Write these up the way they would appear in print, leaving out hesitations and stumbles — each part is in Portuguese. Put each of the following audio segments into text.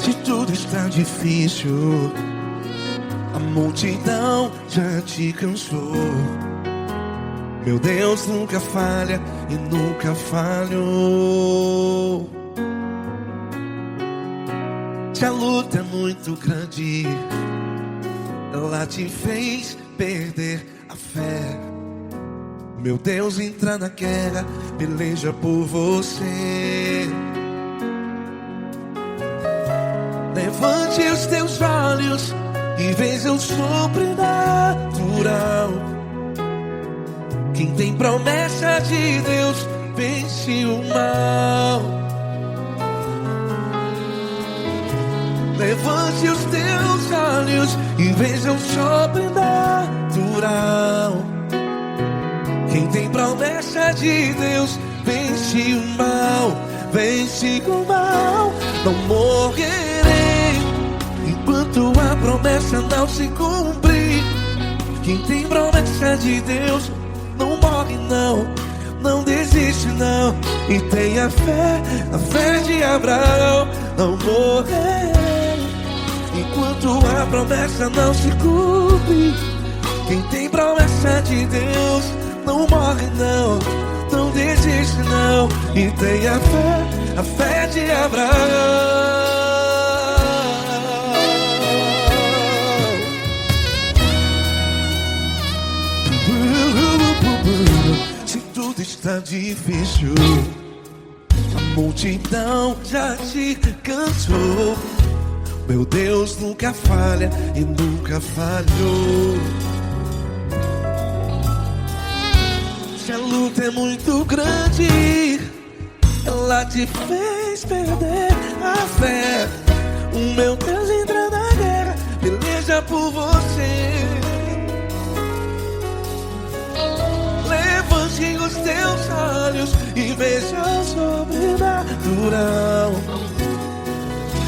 Se tudo está difícil, a multidão já te cansou. Meu Deus nunca falha e nunca falhou. Se a luta é muito grande, ela te fez perder a fé. Meu Deus entra na guerra, peleja por você. Levante os teus olhos e veja o sobrenatural. Quem tem promessa de Deus vence o mal. Levante os teus olhos e veja o sobrenatural. Quem tem promessa de Deus vence o mal. Vence o mal. Não morrerei enquanto a promessa não se cumprir. Quem tem promessa de Deus não morre não, não desiste não. E tenha fé, a fé de Abraão. Não morrerei enquanto a promessa não se cumpre. Quem tem promessa de Deus não morre não, não desiste não. E tenha fé, a fé de Abraão. Se tudo está difícil, a multidão já te cansou. Meu Deus nunca falha e nunca falhou. Se a luta é muito grande, ela te fez perder a fé. O meu Deus entra na guerra, peleja por você. Levante os teus olhos e veja o sobrenatural.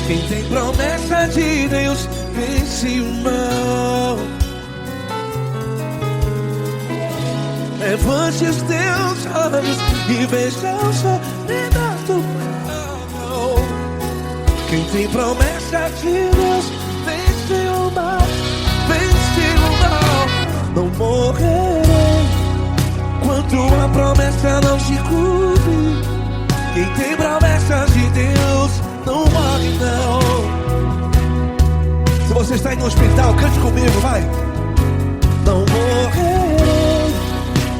Quem tem promessa de Deus vence o mal. Levante os teus olhos e veja o sobrenatural. Quem tem promessa de Deus vence o mal. Vence o mal. Não morrerei enquanto a promessa não se cumpre. Quem tem promessa de Deus não morre não. Se você está aí no hospital, cante comigo, vai. Não morrerei.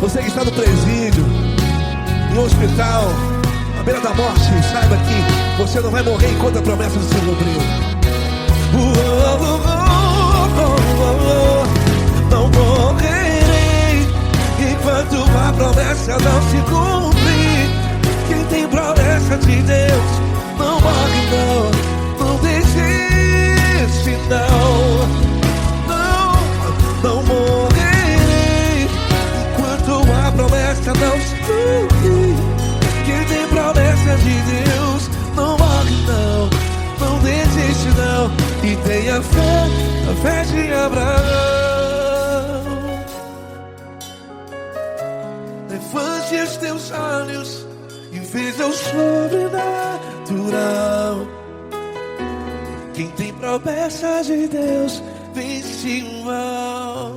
Você que está no presídio, no hospital, à beira da morte, saiba que você não vai morrer enquanto a promessa não se cumpriu. Não morrerei enquanto a promessa não se cumprir. Quem tem promessa de Deus não morre não, não desiste não. Não morrerei enquanto a promessa não se cumprir. Quem tem promessa de Deus não morre não, não desiste não. E tenha fé, a fé de Abraão. Levante os teus olhos e veja o sobrenatural. Quem tem promessa de Deus vence o mal.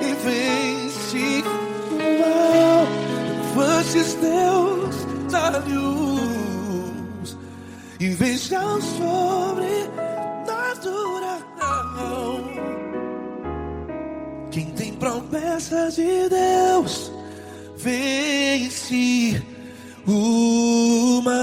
E vence o mal. Levante os teus olhos e veja o sobrenatural. Quem tem promessa de Deus vence o mal.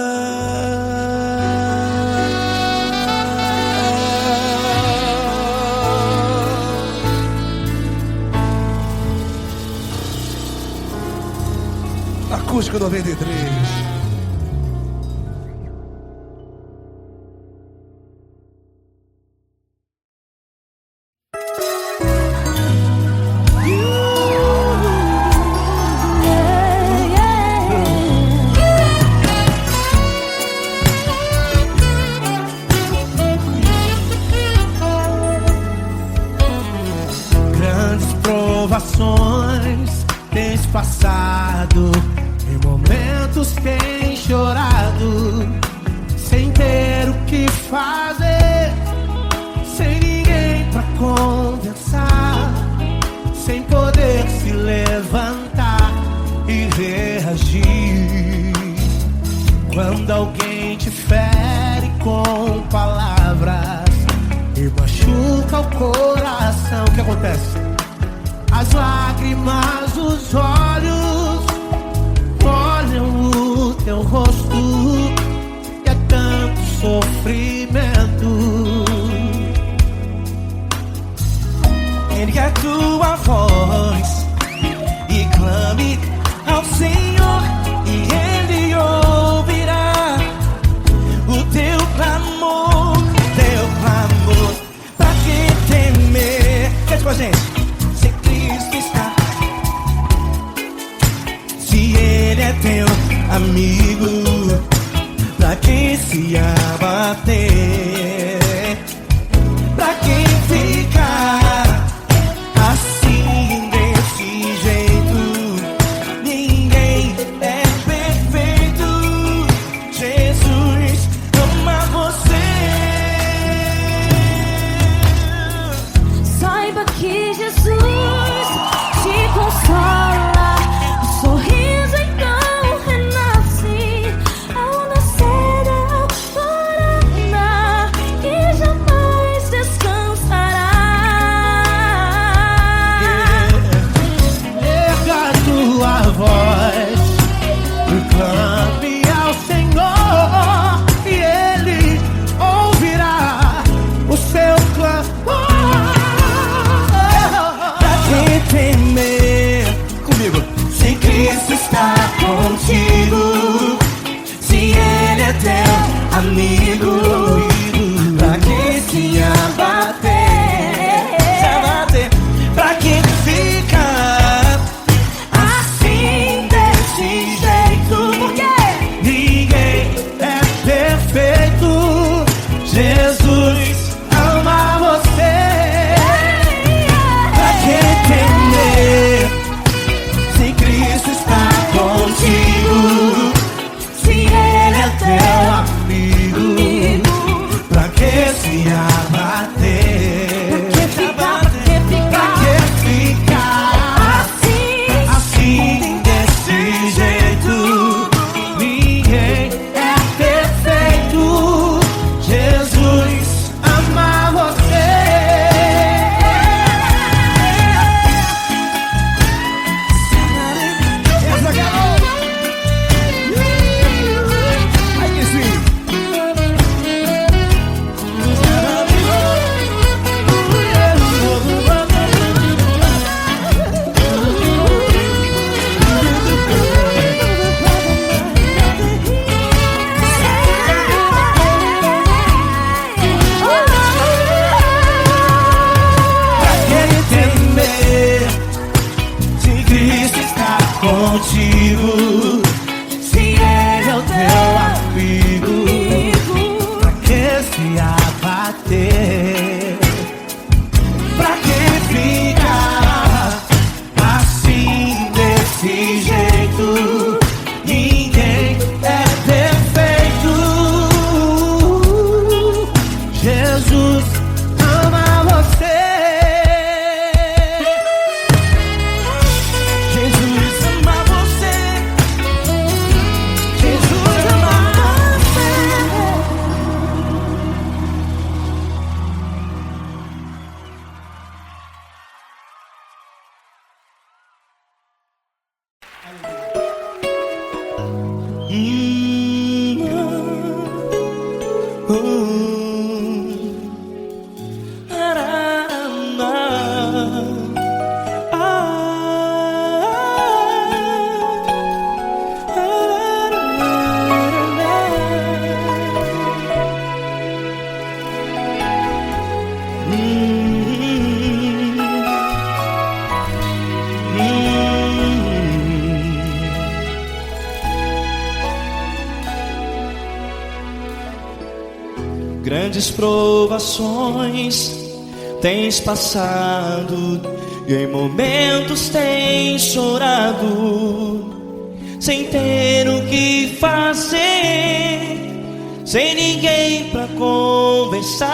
Acústico 93. Provações tens passado, em momentos tens chorado, sem ter o que falar. conversar, sem poder se levantar e reagir. Quando alguém te fere com palavras e machuca o coração, o que acontece? As lágrimas dos olhos molham o teu rosto, e é tanto sofrimento. Ergue a tua voz e clame ao Senhor, e Ele ouvirá o teu clamor, pra que temer? Cante com a gente. Se Cristo está, se Ele é teu amigo, pra que se abater? Pra que ficar assim, desse jeito? Ninguém é perfeito. Jesus ama você. Saiba que Jesus te consola, o sorriso então renasce ao nascer da alvorada, que jamais descansará. Erga a tua voz e clame ao Senhor, e Ele ouvirá o seu clamor. Pra que temer? Comigo. Se Cristo está contigo, se Ele é teu amigo, pra que se abater? Pra que ficar assim, desse jeito? Porque Ninguém É perfeito, Jesus ama você. pra que temer? Se Cristo está contigo, se Ele é teu amigo, pra que se abater? Pra que ficar assim, desse jeito? Ninguém é perfeito, Jesus ama você. Ai, que sim. Pra que temer? Se Cristo está contigo, se Ele é o teu amigo, pra que se abater? Pra que ficar assim, desse jeito? Ninguém é perfeito. Jesus ama você. Jesus ama você. Jesus ama você. Grandes provações tens passado, e em momentos tens chorado, sem ter o que fazer, sem ninguém pra conversar.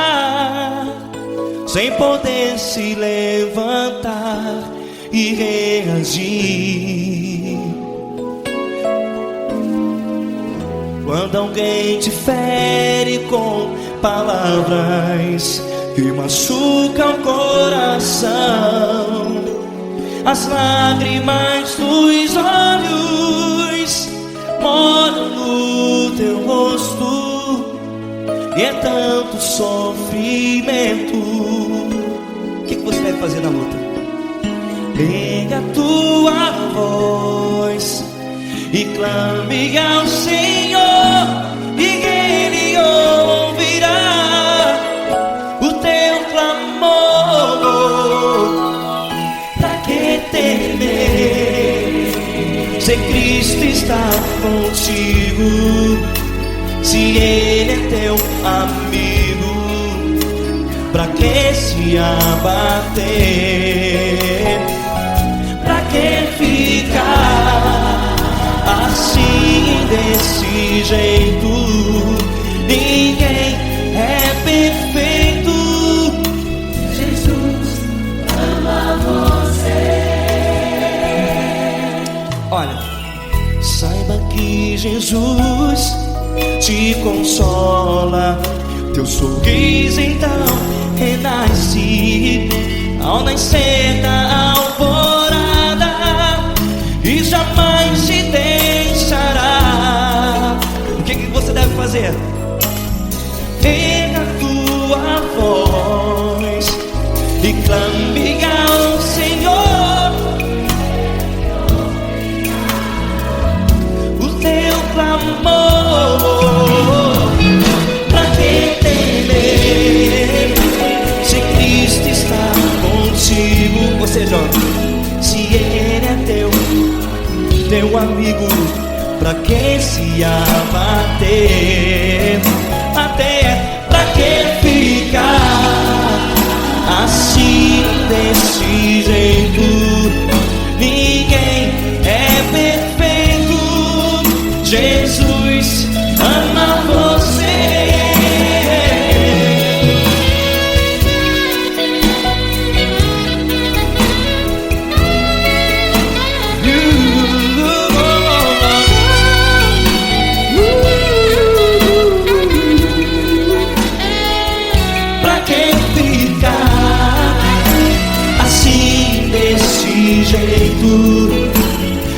sem poder se levantar e reagir. Quando alguém te fere com palavras que machucam o coração, as lágrimas dos olhos molham no teu rosto, e é tanto sofrimento. O que você deve fazer na luta? Pega a tua voz e clame ao Senhor, e Ele ouvirá o teu clamor. Pra que temer, se Cristo está contigo, se Ele é teu amigo? Pra que se abater? Pra que ficar assim, desse jeito? Ninguém é perfeito. Jesus ama você. Olha, saiba que Jesus te consola. Teu sorriso então renasce ao nascer da alvorada, e jamais te deixará. O que você deve fazer? Pega a tua voz e clame ao Senhor, o teu clamor. Pra que temer, se Cristo está contigo? Ou seja, se Ele é teu amigo, pra que se abater? Até pra que ficar assim, desse jeito? Ninguém é perfeito. Jesus ama você.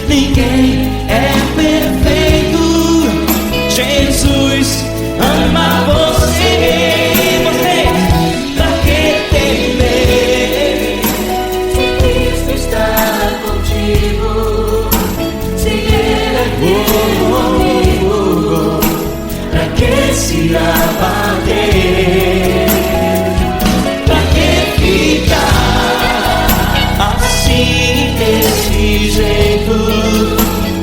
Ninguém é perfeito. Jesus ama você. Pra que temer, se Cristo está contigo, se Ele é teu amigo? Pra que se abater? Pra que ficar assim, desse jeito?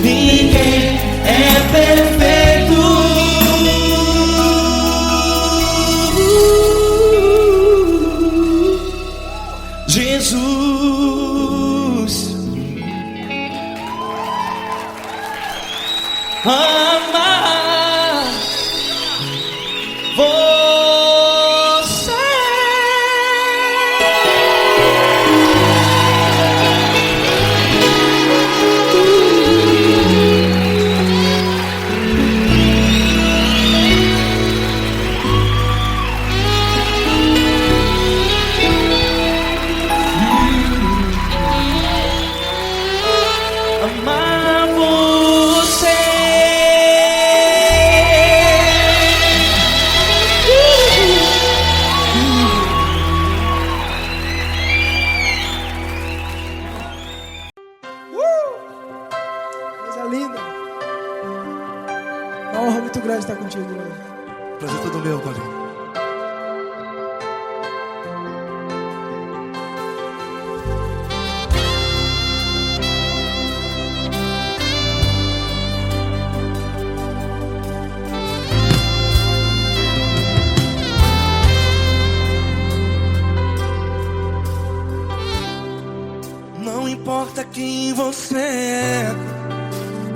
Ninguém é perfeito. Jesus ama você. Amar você. Coisa linda. Uma honra muito grande estar contigo hoje. Prazer todo meu, Paulinho. Não importa quem você é,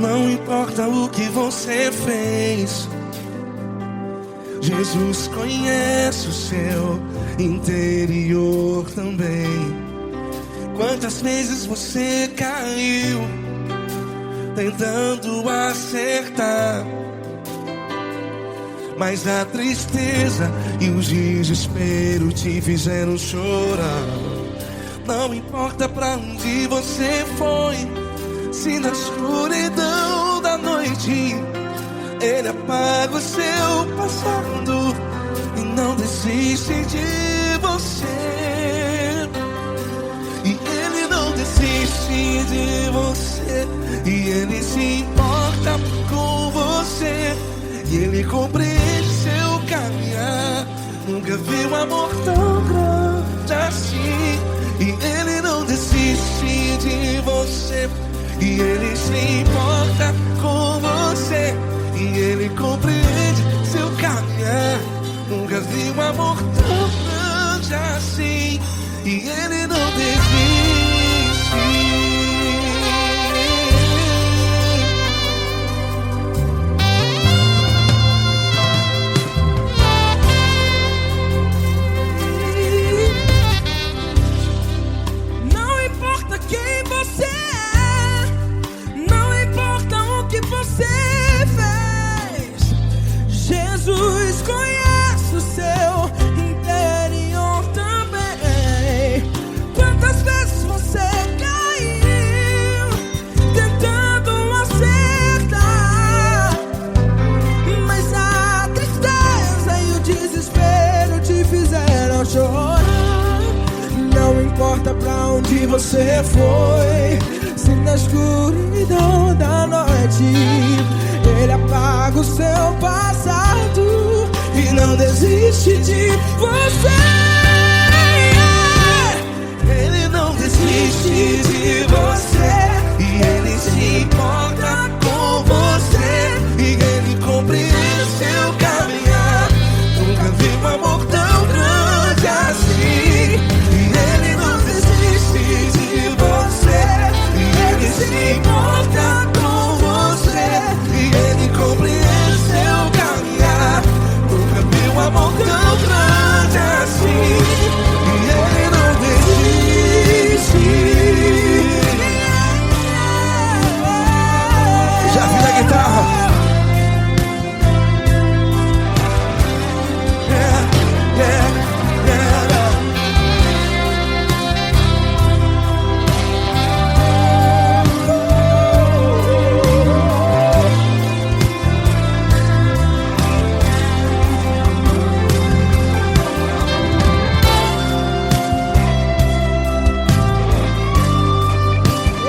não importa o que você fez, Jesus conhece o seu interior também. Quantas vezes você caiu tentando acertar, mas a tristeza e o desespero te fizeram chorar. Não importa pra onde você foi, se na escuridão da noite Ele apaga o seu passado e não desiste de você. E Ele não desiste de você, e Ele se importa com você, e Ele compreende seu caminhar. Nunca vi um amor tão grande assim. E Ele não desiste de você, e Ele se importa com você, e Ele compreende seu caminhar. Nunca vi um amor tão grande assim. E Ele não desiste. Não importa quem você é, não importa o que você fez, Jesus conhece o seu interior também. Quantas vezes você caiu tentando acertar, mas a tristeza e o desespero te fizeram chorar. Não importa pra onde você foi, se na escuridão da noite Ele apaga o seu passado e não desiste de você. Ele não desiste de você, e Ele se importa com você, e Ele compreende seu caminhar. Nunca vi um amor tão grande assim. E Ele não desiste de você, e Ele se importa com você, e Ele compreende seu caminhar. Nunca vi um amor tão grande assim. E Ele não desiste. Já vi na guitarra. Yeah, yeah, yeah.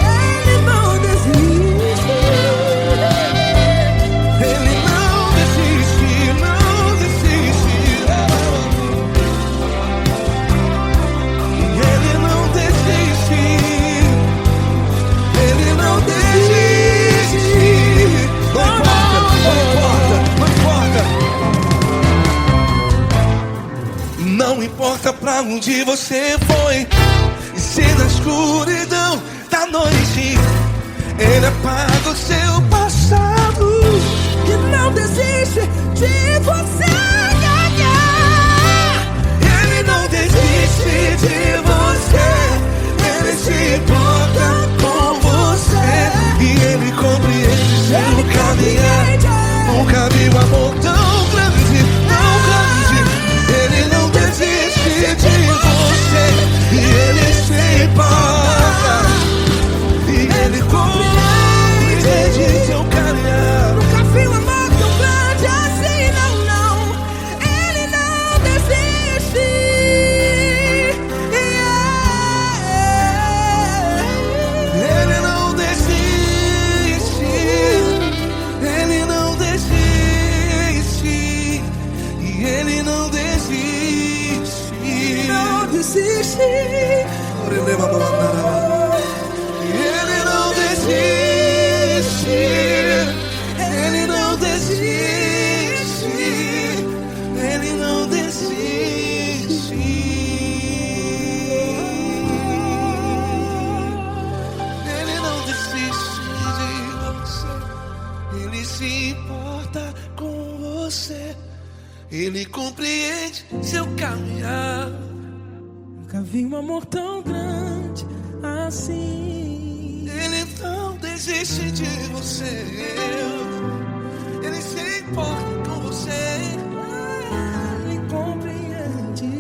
Ele não desiste. Ele não desiste, não desiste. Ele não desiste. Ele não desiste. Não importa, não importa, não importa. Não importa pra onde você foi, e se na escuridão da noite Ele apaga o seu passado Que não desiste de você. Ele não desiste de você, Ele se importa com você, e Ele compreende seu caminhar. Nunca vi um amor tão grande, tão grande. Ele não desiste de você, e Ele se importa, e Ele compreende seu caminhar. Nunca vi um amor tão grande assim, não, não. Ele não desiste. Ele não desiste. Ele não desiste. E Ele não desiste. Não desiste. Ele não desiste. Ele não desiste. Ele não desiste. Ele não desiste de você. Ele se importa com você, Ele compreende seu caminhar. Nunca vi um amor tão grande assim. Ele não desiste de você. Ele se importa com você. Ele compreende.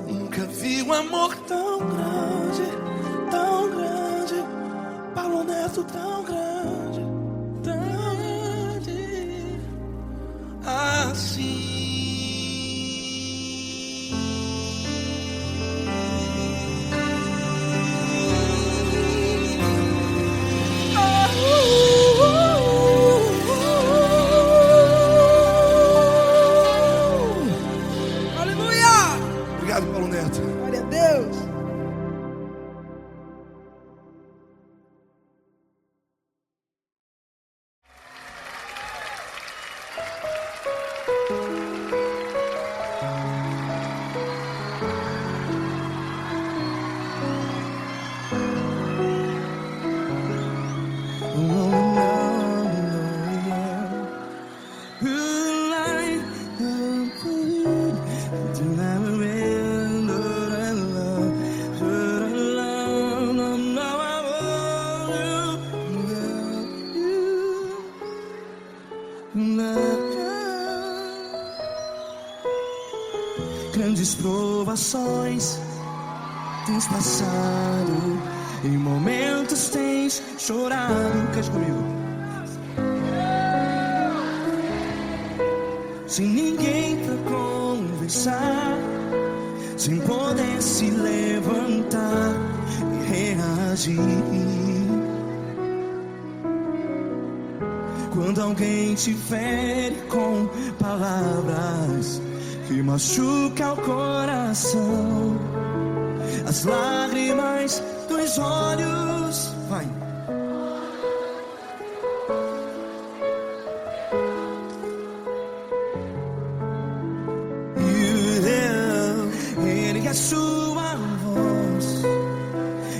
Nunca vi um amor tão grande, tão grande. Paulo Neto tão grande, tão grande assim. Obrigado, Paulo Neto. Glória a Deus. Grandes provações tens passado, em momentos tens chorado. Cante comigo. Sem ninguém pra conversar, sem poder se levantar e reagir. Quando alguém te fere com palavras que machuca o coração, as lágrimas dos olhos, vai. Ele é sua voz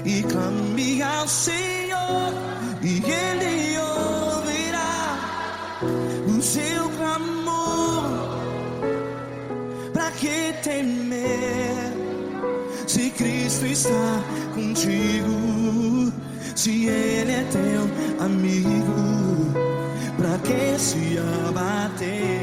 e clame ao Senhor, e Ele ouvirá o seu clamor. Pra que temer, se Cristo está contigo? Se Ele é teu amigo, pra que se abater?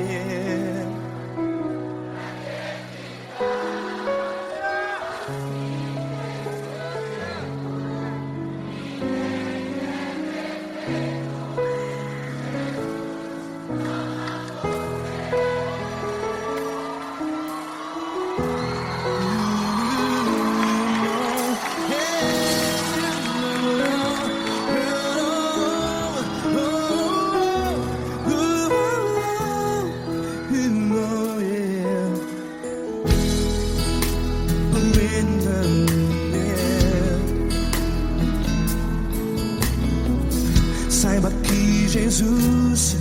Saiba que Jesus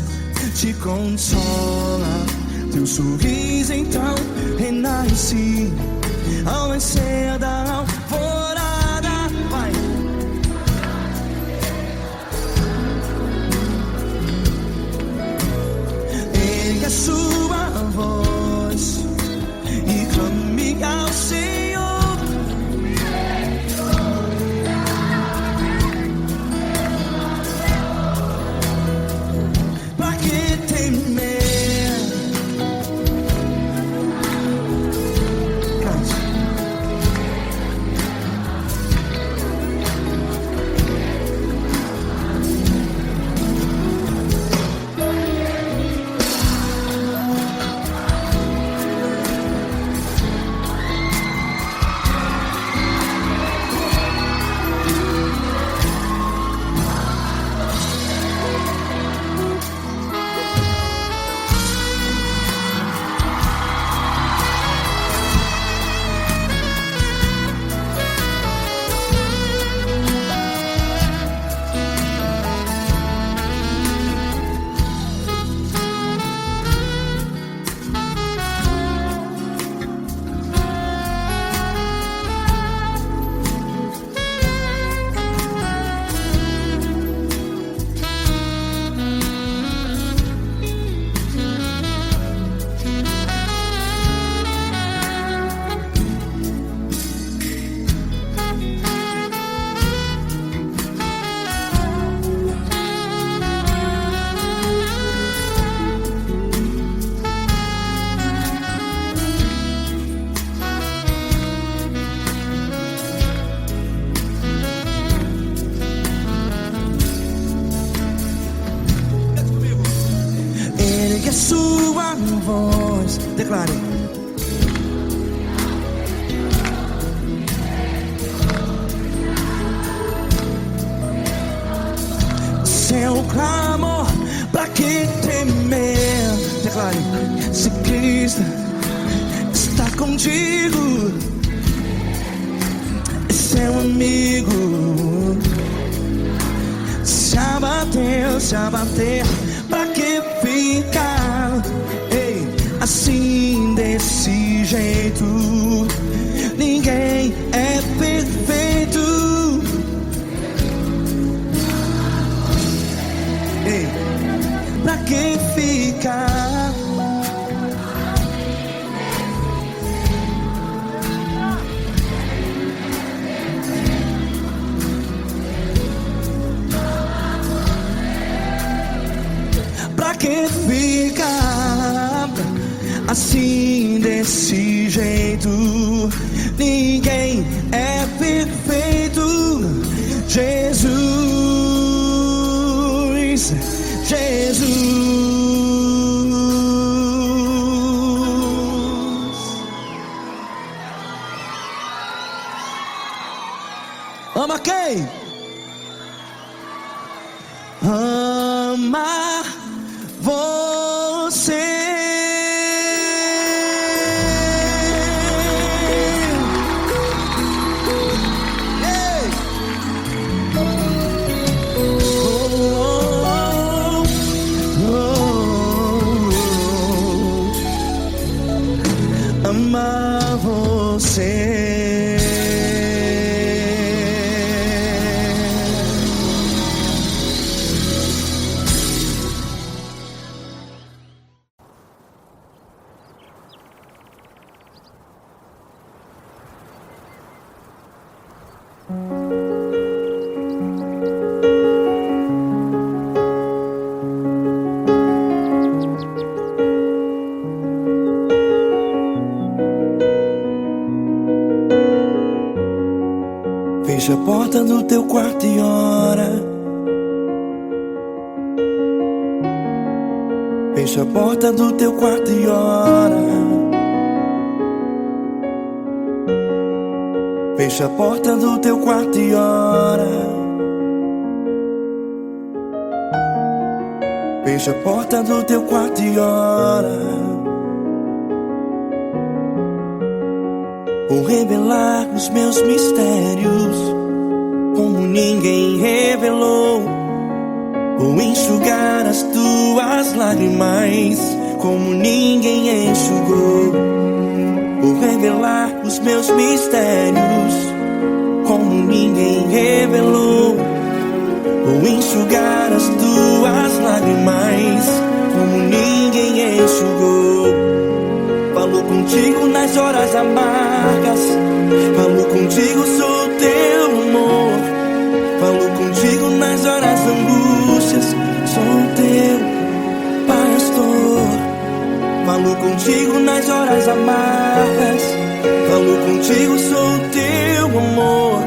te consola, teu sorriso então renasce ao nascer da alvorada. Vai. Ele é sua voz e clame ao Senhor. voz. Declare. Seu clamor, pra que temer? Declare. Se Cristo está contigo, é seu amigo. Se abater, pra que ficar? Ei, assim desse jeito, ninguém é perfeito. Ei, pra que ficar? Pra que ficar assim desse jeito? Ninguém é perfeito. Jesus, Jesus. Ama quem? Ama você. Ei. Amar você. Fecha a porta do teu quarto e ora. Fecha a porta do teu quarto e ora. Fecha a porta do teu quarto e ora. Fecha a porta do teu quarto e ora. Vou revelar os meus mistérios como ninguém revelou. Vou enxugar as tuas lágrimas como ninguém enxugou. Vou revelar os meus mistérios como ninguém revelou. Vou enxugar as tuas lágrimas como ninguém enxugou. Falo contigo nas horas amargas, falo contigo, sou teu amor. Falo contigo nas horas angústias, sou teu pastor. Falo contigo nas horas amargas, falo contigo, sou teu amor.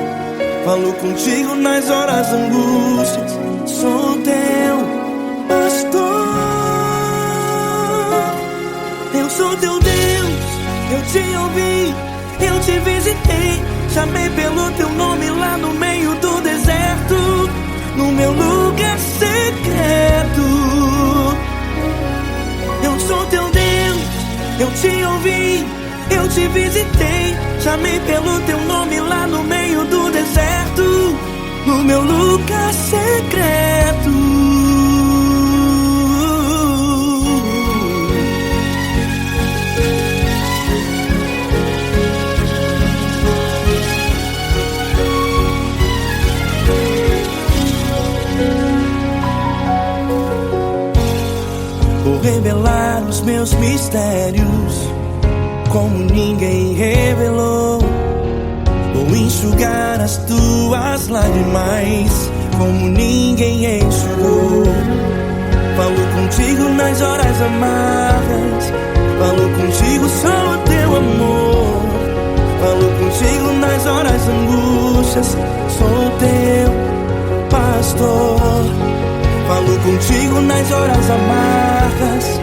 Falo contigo nas horas angústias, sou teu pastor. Eu sou teu Deus, eu te ouvi, eu te visitei. Chamei pelo teu nome lá no meio do deserto, no meu lugar secreto. Eu sou teu Deus, eu te ouvi, eu te visitei. Chamei pelo teu nome lá no meio do deserto, no meu lugar secreto. Vou revelar os meus mistérios como ninguém revelou. Vou enxugar as tuas lágrimas como ninguém enxugou. Falo contigo nas horas amargas, falo contigo, sou teu amor. Falo contigo nas horas angústias, sou teu pastor. Falo contigo nas horas amargas,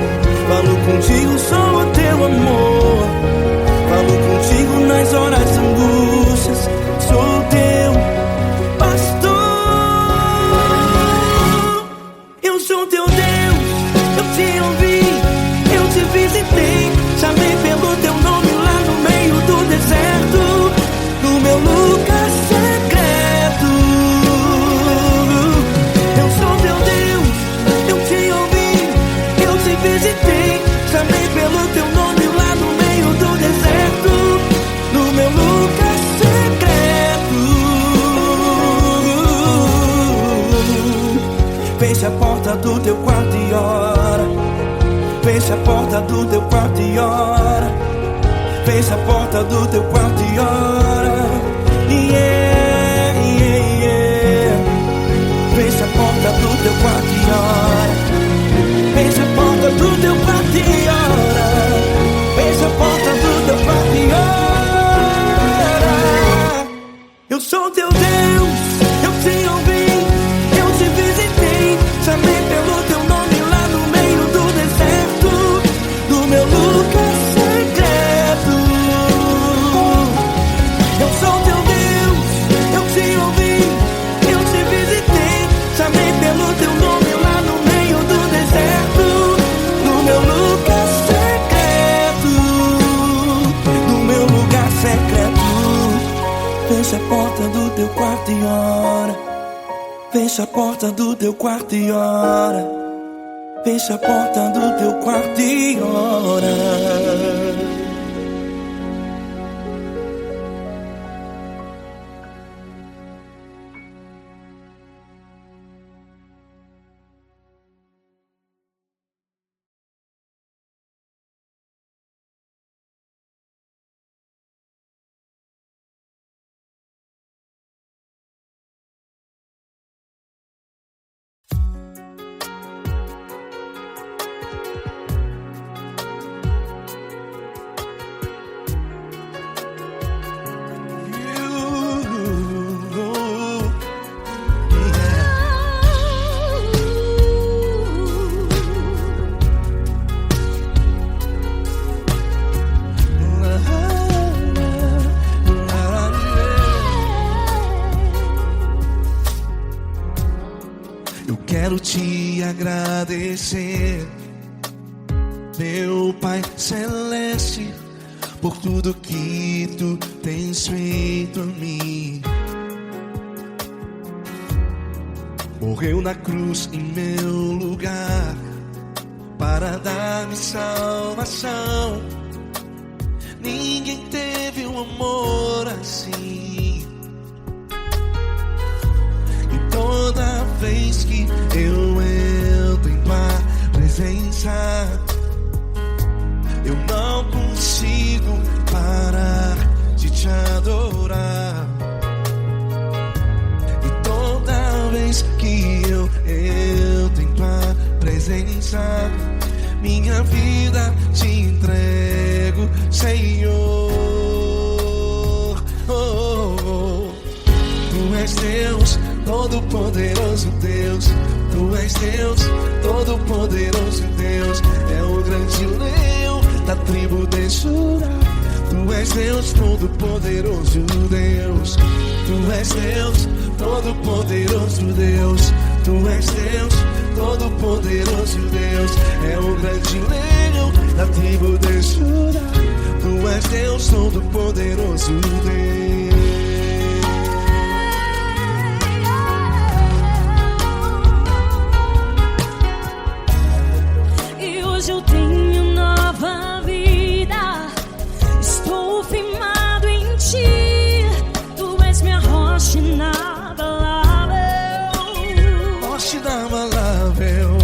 falo contigo só o teu amor. Falo contigo nas horas angústias, sou teu pastor. Eu sou teu Deus, eu te ouvi, eu te visitei, chamei pelo teu nome lá no meio do deserto, no meu lugar secreto. Eu sou teu Deus, eu te ouvi, eu te visitei, chamei pelo teu nome lá no meio do deserto, no meu lugar secreto. Fecha a porta do teu quarto e ora. Fecha a porta do teu quarto e ora. Fecha a porta do teu quarto e ora. Yeah, yeah, yeah. Fecha a porta do teu quarto e ora. Fecha a porta do teu quarto e ora. Fecha a porta do teu quarto e ora. Eu sou teu Deus, eu te ouvi, eu te visitei, chamei pelo teu nome lá no meio do deserto, no meu lugar secreto. Eu sou teu Deus, eu te ouvi, eu te visitei, chamei pelo teu nome lá no meio do deserto, no meu lugar secreto, no meu lugar secreto. Fecha a porta do teu quarto e ora. Fecha a porta do teu quarto e ora. Fecha a porta do teu quarto e ora. Quero te agradecer, meu Pai Celeste, por tudo que tu tens feito a mim. Morreu na cruz em meu lugar para dar-me salvação. Ninguém teve um amor assim. E toda vez que eu entro em tua presença, eu não consigo parar de te adorar. E toda vez que eu entro em tua presença, minha vida te entrego, Senhor. Oh, oh, oh. Tu és Deus, Todo-Poderoso Deus. Tu és Deus, Todo-Poderoso Deus. É o grande leão da tribo de Judá. Tu és Deus, Todo-Poderoso Deus. Tu és Deus, Todo-Poderoso Deus. Tu és Deus, Todo-Poderoso Deus. É o grande leão da tribo de Judá. Tu és Deus, Todo-Poderoso Deus. E hoje eu tenho nova vida. Estou firmado em ti. Tu és minha rocha inabalável. Rocha inabalável.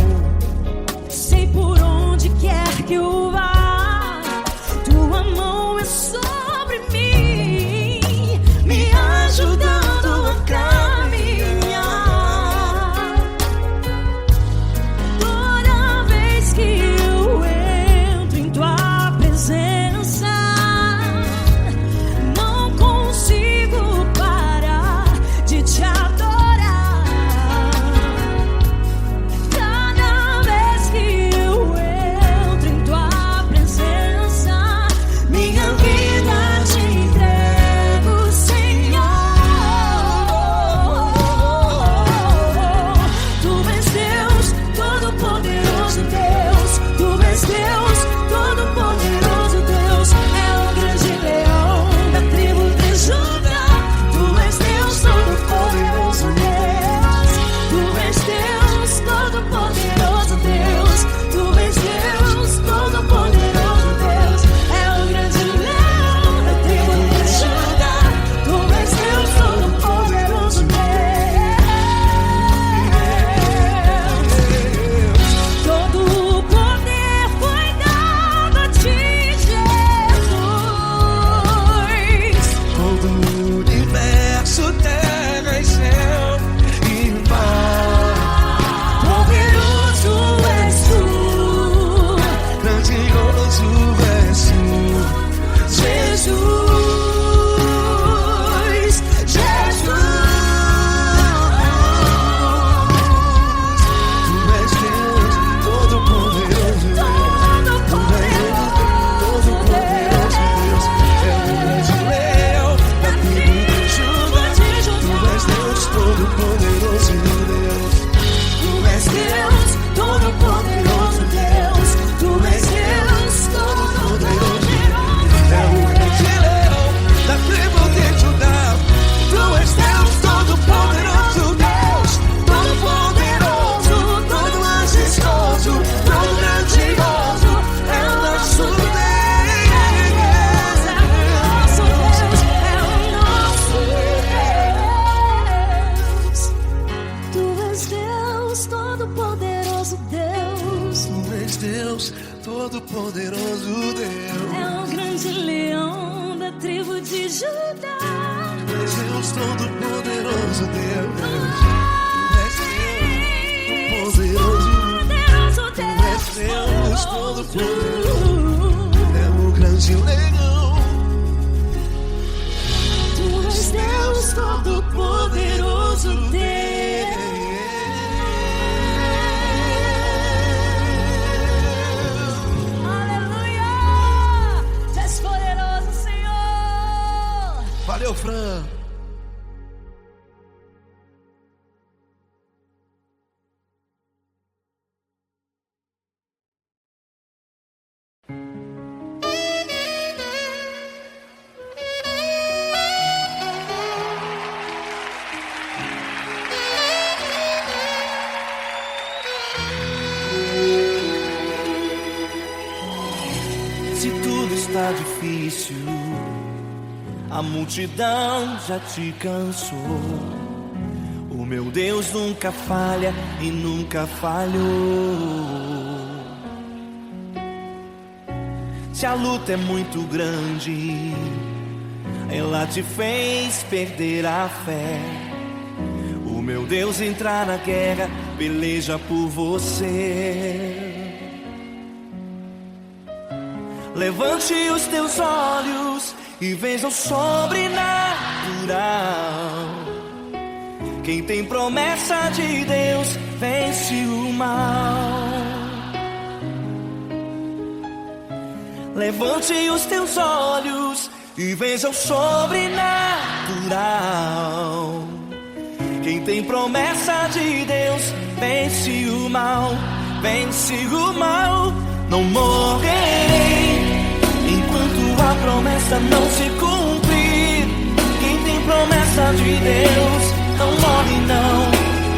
Sei por onde quer que eu vá, tua mão é sobre Todo-Poderoso Deus. Tu és Deus, Todo-Poderoso. É o grande leão. Tu és Deus Todo-Poderoso, Deus. Aleluia! Tu és poderoso, Senhor. Valeu, Fran. Se tudo está difícil, a multidão já te cansou. O meu Deus nunca falha e nunca falhou. Se a luta é muito grande, ela te fez perder a fé. O meu Deus entrar na guerra, peleja por você. Levante os teus olhos e veja o sobrenatural. Quem tem promessa de Deus vence o mal. Levante os teus olhos e veja o sobrenatural. Quem tem promessa de Deus vence o mal, vence o mal. Não morrerei enquanto a promessa não se cumprir. Quem tem promessa de Deus não morre não,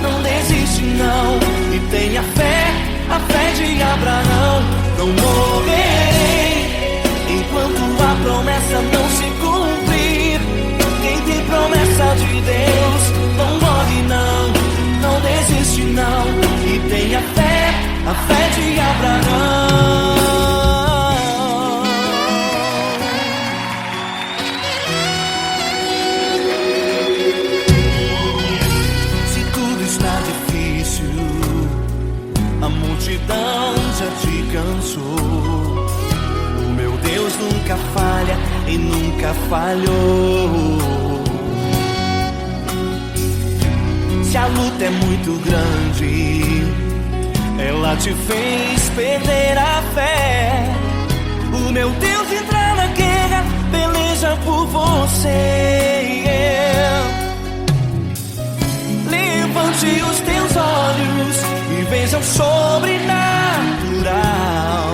não desiste não. E tenha fé, a fé de Abraão. Não morrerei enquanto a promessa não se cumprir. Quem tem promessa de Deus não morre não, não desiste não. E tenha fé, a fé de Abraão. Se tudo está difícil, a multidão já te cansou. O meu Deus nunca falha e nunca falhou. Se a luta é muito grande, ela te fez perder a fé. O meu Deus entra na guerra, peleja por você. Levante os teus olhos e veja o sobrenatural.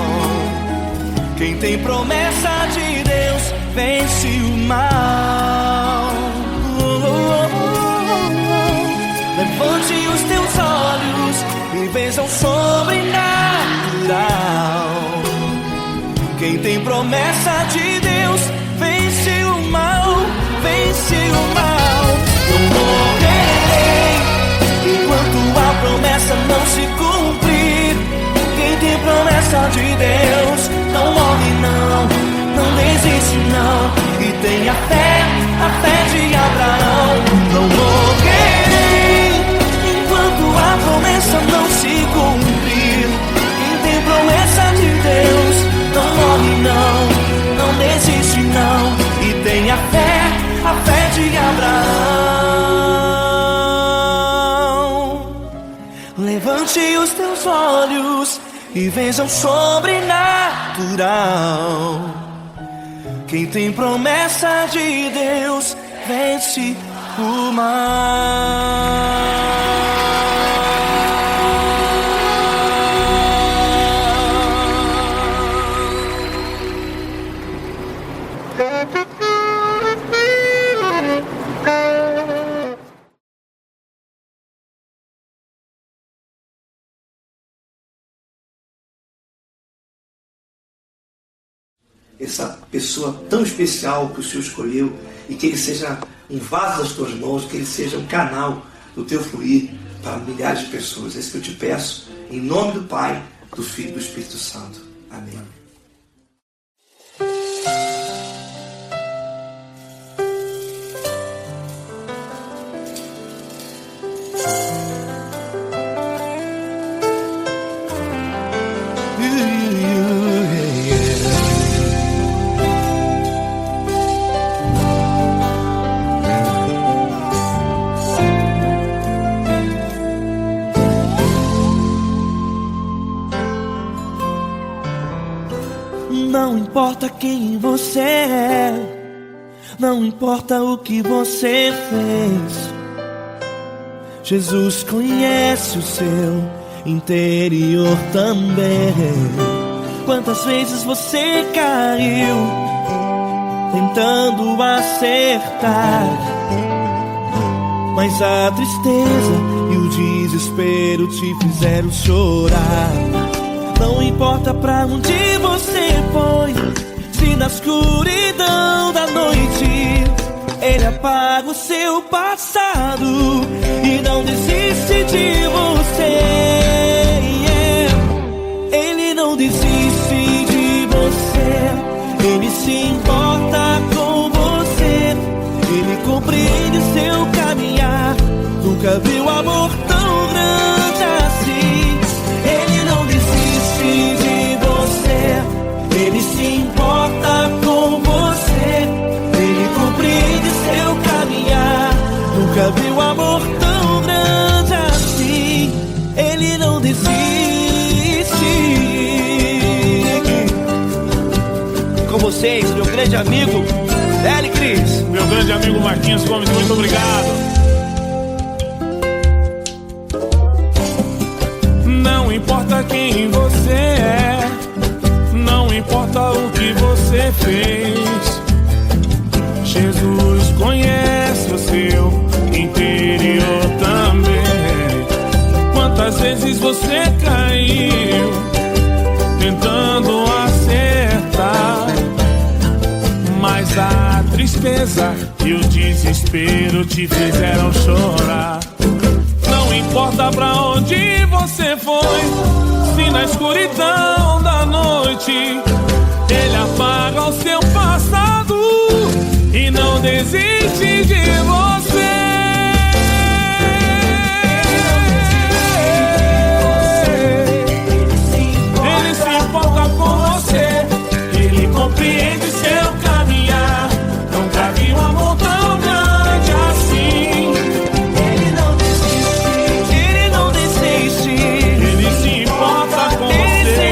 Quem tem promessa de Deus vence o mal. Levante os teus olhos e veja o sobrenatural. Quem tem promessa de Deus vence o mal, vence o mal. Não morrerei enquanto a promessa não se cumprir. Quem tem promessa de Deus não morre não, não desiste não. E tenha fé, a fé de Abraão. Não morrerei enquanto a promessa não se cumprir. Quem tem promessa de Deus não morre não, não desiste não. E tenha fé, a fé de Abraão. Levante os teus olhos e veja o sobrenatural. Quem tem promessa de Deus vence o mal. Essa pessoa tão especial que o Senhor escolheu, e que ele seja um vaso das tuas mãos, que ele seja um canal do teu fluir para milhares de pessoas. É isso que eu te peço, em nome do Pai, do Filho e do Espírito Santo. Amém. importa quem você é, não importa o que você fez, Jesus conhece o seu interior também. Quantas vezes você caiu tentando acertar, mas a tristeza e o desespero te fizeram chorar. Não importa pra onde você foi, se na escuridão da noite Ele apaga o seu passado e não desiste de você. Ele não desiste de você, Ele se importa com você, Ele compreende seu caminhar. Nunca viu amor tão grande assim. Ele não desiste de você, Ele se importa com você, Ele compreende seu caminhar. Nunca viu amor tão grande assim. Ele não desiste. Com vocês, meu grande amigo L. Cris. Meu grande amigo Marquinhos Gomes, muito obrigado. Não importa quem você é, não importa o que você fez, Jesus conhece o seu interior também. Quantas vezes você caiu tentando acertar, mas a tristeza e o desespero te fizeram chorar. Não importa pra onde você foi, se na escuridão da noite Ele apaga o seu passado e não desiste de você. Ele se importa com você, Ele compreende seu caminhar. Nunca vi um amor tão grande assim. Ele não desiste, Ele não desiste. Ele se importa com você,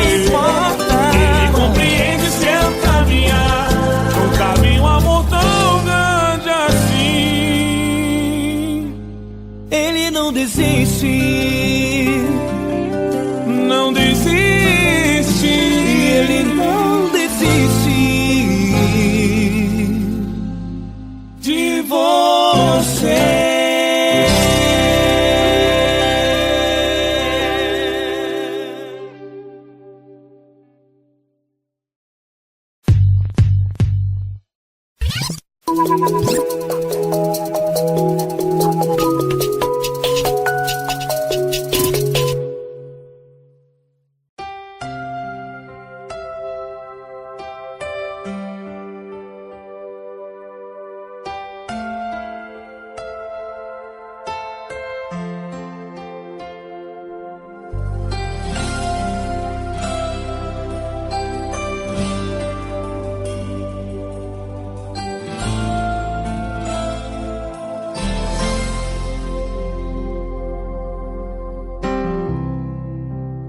Ele compreende seu caminhar. Nunca vi um amor tão grande assim. Ele não desiste, não desiste. Ele não desiste De você.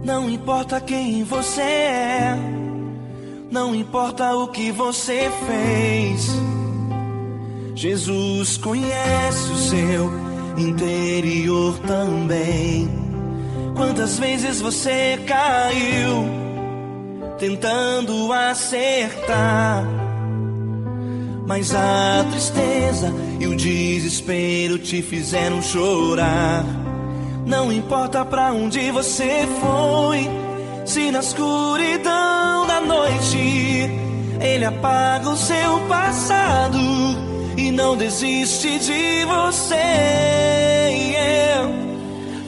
Não importa quem você é, não importa o que você fez, Jesus conhece o seu interior também. Quantas vezes você caiu tentando acertar, mas a tristeza e o desespero te fizeram chorar. Não importa pra onde você foi, se na escuridão da noite Ele apaga o seu passado e não desiste de você.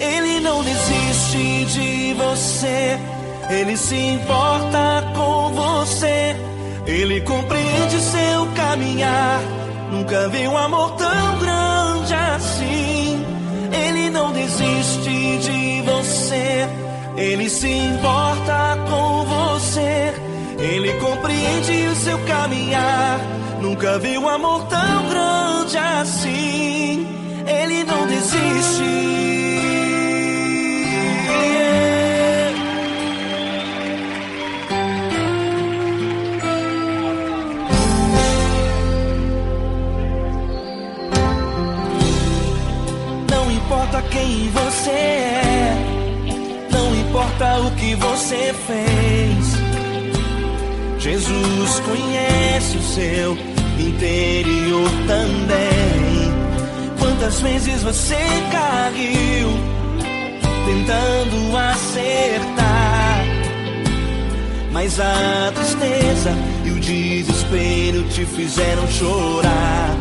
Ele não desiste de você, Ele se importa com você, Ele compreende seu caminhar. Nunca vi um amor tão grande assim. Ele não desiste de você, Ele se importa com você, Ele compreende o seu caminhar. Nunca vi um amor tão grande assim. Ele não desiste. fez. Jesus conhece o seu interior também. Quantas vezes você caiu tentando acertar, mas a tristeza e o desespero te fizeram chorar.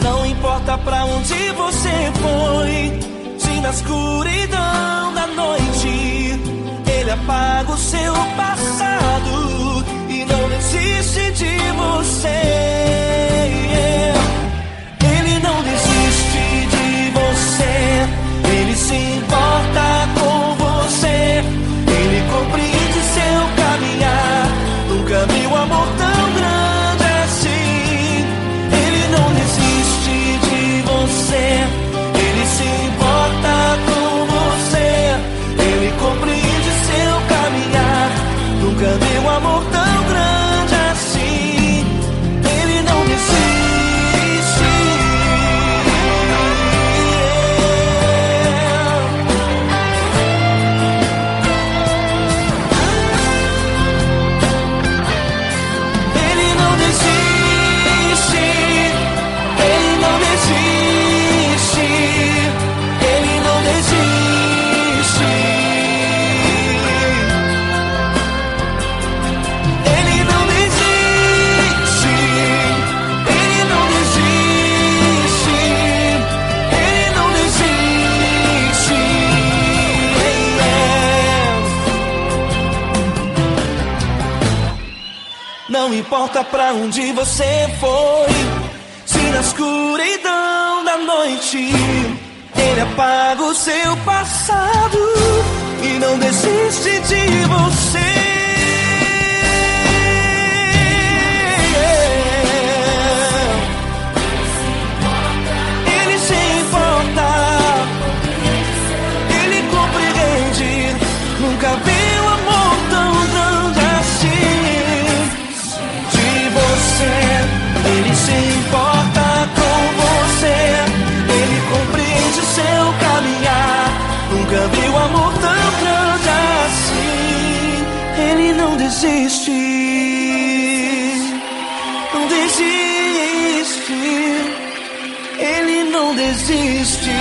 Não importa pra onde você foi, se na escuridão da noite Ele apaga o seu passado e não desiste de você. Ele não desiste de você, Ele se importa com você, Ele compreende seu caminhar. Nunca vi um amor tão grande assim. Ele não desiste de você, Ele se importa com você, Ele compreende seu caminhar. Nunca vi um amor tão grande assim. Ele não desiste. Ele não desiste. Ele não desiste. Ele não desiste. Ele não desiste. Ele não desiste. Ele não desiste. Não importa pra onde você foi, se na escuridão da noite Ele apaga o seu passado e não desiste de você. Ele se importa, Ele compreende. Nunca vi um amor tão grande assim. De você, Ele se importa com você, Ele compreende o seu caminhar. Nunca vi um amor tão grande assim. Ele não desiste, não desiste. Ele não desiste.